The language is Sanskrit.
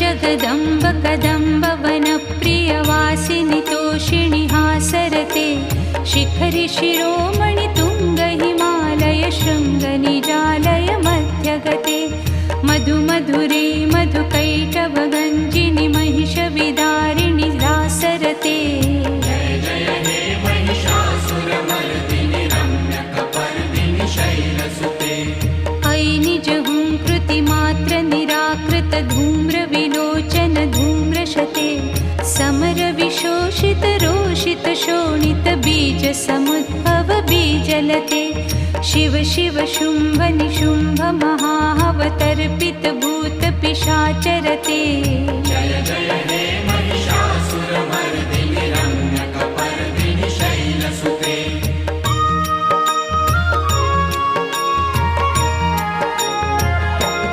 जगदम्ब कदम्बवनप्रियवासिनि तोषिणि हासरते शिखरि शिरोमणि तुङ्ग हिमालय शृङ्गनिजालय मध्यगते मधुमधुरे मधुकैटभगञ्जिनि महिषविदारिणि दासरते अयि निजहुङ्कृतिमात्र निराकृत धूम्रविलोचन धूम्रशते समरविशोषित रोषित शोणित बीज समुद्भव बीजलते शिव शिव शुम्भ निशुम्भ महावतर्पित भूत पिशाचरते